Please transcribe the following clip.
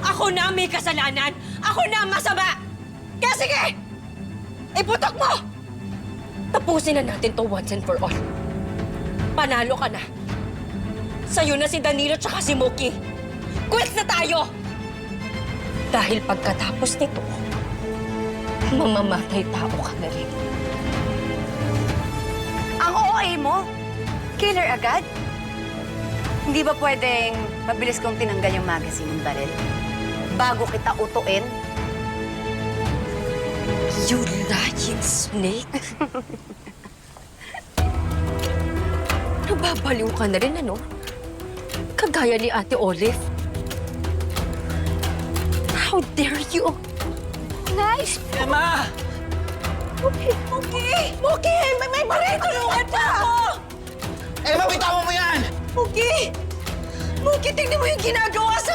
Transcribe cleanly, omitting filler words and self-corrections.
Ako na may kasalanan! Ako na ang masama! Kaya sige! Iputok mo! Tapusin na natin to once and for all. Panalo ka na. Sa'yo na si Danilo tsaka si Mookie. Quits na tayo! Dahil pagkatapos nito, mamamatay tao ka na rin. Ang OA mo? Killer agad? Hindi ba pwedeng mabilis kong tinanggal yung magazine ng baril? Bago kita utuin? You lying snake! Nababaliw ka na rin, ano? Kagaya ni Ate Olive. How dare you? Nice! Emma! Mookie! Mookie! May baril! Tulungan pa ako! Emma, bitawan mo yan! Mookie! Mookie, tingnan mo yung ginagawa sa